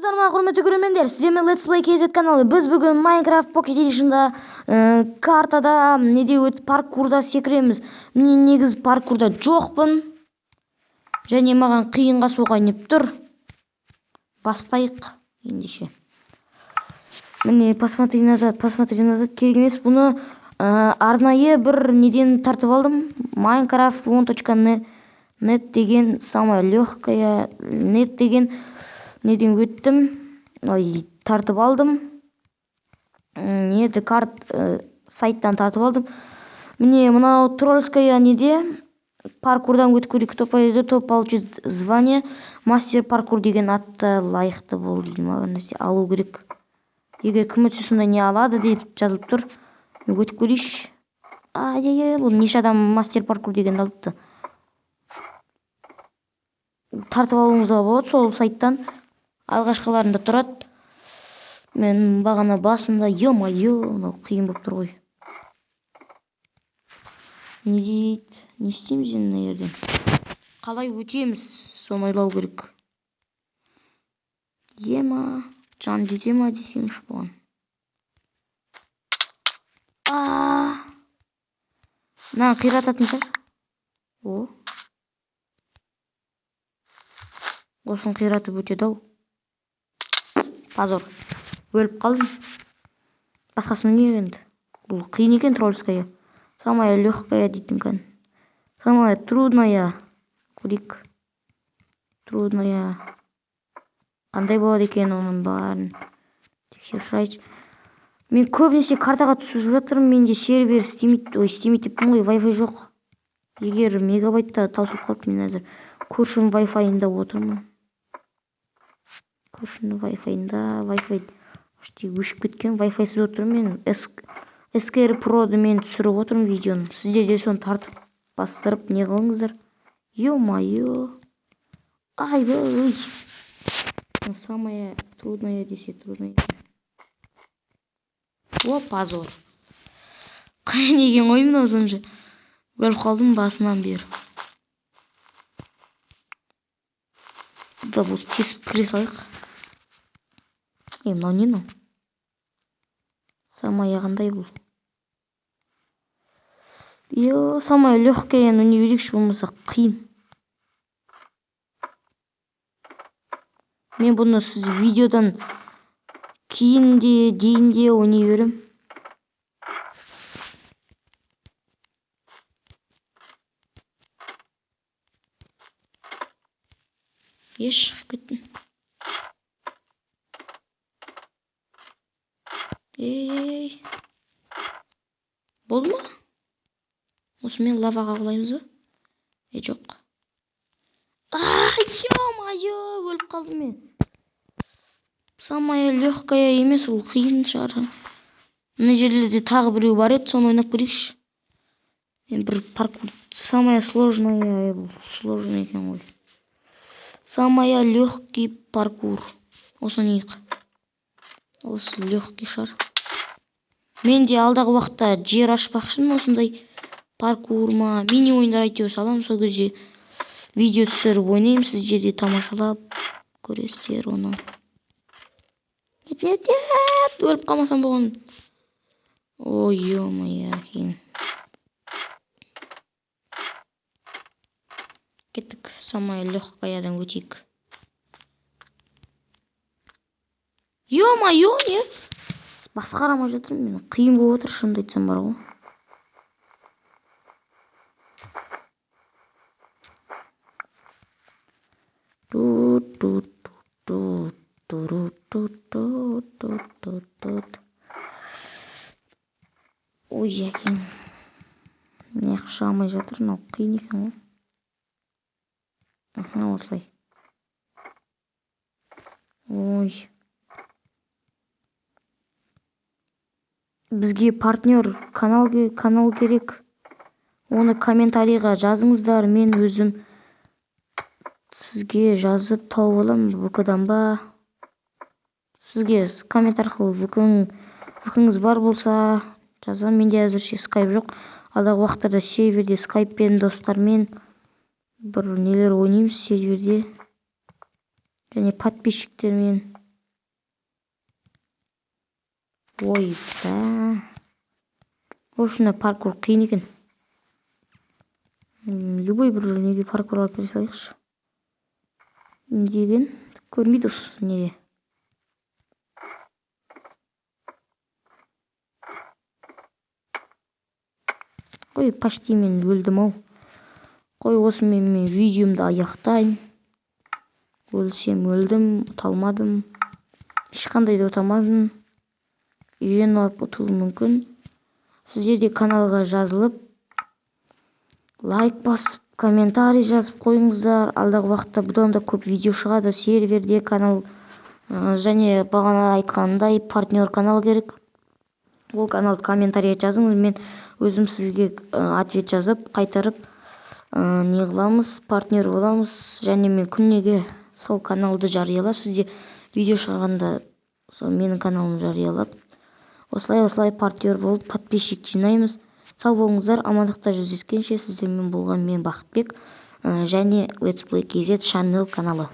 Армысыздар ма, құрметті көрермендер? Сіздермен Let's Play KZ каналы. Біз бүгін Minecraft Pocket Edition'да картада неде өтіп паркурда секіреміз. Мен негіз паркурда жоқпын. Және маған қиынға соғайынып тұр. Бастайық ендеше. Міне, посмотри назад. Керек емес. Бұны арнайы бір неден тартып алдым. Minecraft 1.net деген самая легкая нет деген неден өттім. Тартып алдым. Сайттан тартып алдым. Міне, мынау тролльская неде паркурдан өтіп көрейік. Кто пойдет, то получит звание. Мастер паркур деген атты лайықты болды дейді ма, бір нәрсе алу керек. Егер кім өтсе сонда не алады деп жазылып тұр. Мен өтіп көрейінші. Бұл неше адам мастер паркур деген алыпты. Тартып алуыңызға болады сол сайттан. Алғашқыларында тұрады. Мен бағана басында мынау қиын болып тұр ғой. Не дейді? Не істейміз енді мына жерден? Қалай өтеміз? Соны ойлау керек. Жан жете ма десеңші бұған. Мына қирататын шығар. Осын қиратып өтеді ау. Позор. Өліп қалдым. Басқасын не енді? Бұл қиын екен тролльская. Самая легкая дейтін кән. Самая трудная. Көрейік. Трудная. Қандай болады екен оның барын. Тексерші. Мен көбінесе картаға түсіп жатырмын. Менде сервер істемейді деппін ғой. Wi-Fi жоқ. Егер мегабайтта таусылып қалды, мен әзір көршінің Wi-Fi-ында отырмын. Көршінің Wi-Fi-ында Wi-Fi өшіп кеткен. Wi-Fi-сіз отырмын. Мен SKR Pro-ды мен түсіріп отырмын видеоны. Сіздер де соны тартып бастырып не қылыңыздар. Ё-майо. Ой. Самая трудная десе трудная. Позор. Қайын екен ғой мынау сонша. Өліп қалдым басынан бері. Бұда бұл тесіп кіре салайық. Мынау не мынау? Самая қандай бұл? Самая легкая, но не берекші болмаса қиын. Мен бұны сіз видеодан кейін де дейін де ойнай берем. Шығып кеттім. Болды ма? Осымен лаваға құлаймыз ба? Жоқ. Ё-майо, өліп қалдым мен. Самая легкая емес, ол қиын шығар. Мына жерлерде тағы біреу бар еді, соны ойнап көрейікші. Мен бір паркур. Самая сложная, бұл сложный екен ғой. Самая легкий паркур. Осы нейік. Осы легкий шығар. Мен де алдағы уақытта жер ашпақшын, осындай паркур ма, мини ойындар айтеу салам. Сол кезде видео түсіріп ойнайым, сіз жерде тамашалап көресіздер оны. Нет, өліп қалмасам болған. Ой, ё-майо, кейін. Кеттік, самая легкаядан өтейік. Ё-майо, не? Басқарамай жатырмын мен. Қиын болып отыр, шынымды айтсам бар ғой. Ой, екен. Не қышамай жатыр, мынау қиын екен ғой. Осылай. Ой. Бізге партнер канал керек. Оны комментарийға жазыңыздар. Мен өзім сізге жазып тауып алам. ВК-дан ба? Сізге коммент арқылы ВК-ңыз бар болса жазам. Менде әзірше скайп жоқ. Алдағы уақыттарда серверде скайппен достармен бір нелер ойнаймыз серверде. Және подписчиктермен. ойда. Ошында паркур қиын екен. Любой бір неге паркурға кіре салайықшы. Не деген? Көрмейді осы неге. Ой, почти мен өлдім ау. Қой, осымен мен видеомды аяқтайын. Өлсем өлдім, ұталмадым. Ешқандай да ұтамадым. Жеңіп ұтылуы мүмкін. Сіздер де каналға жазылып, лайк басып, комментарий жазып қойыңыздар. Алдағы уақытта бұдан да көп видео шығады. Серверде канал және бағана айтқандай партнер канал керек. Ол каналды комментарий жазыңыз, мен өзім сізге ответ жазып, қайтарып не қыламыз, партнер боламыз, және мен күннеге сол каналды жариялап, сізде видео шығарғанда сол менің каналымды жариялап, осылай партнер болып подписчик жинаймыз. Сау болыңыздар, амандықта жүздескенше, сіздермен болған мен Бақытбек, және Let's Play KZ Channel каналы.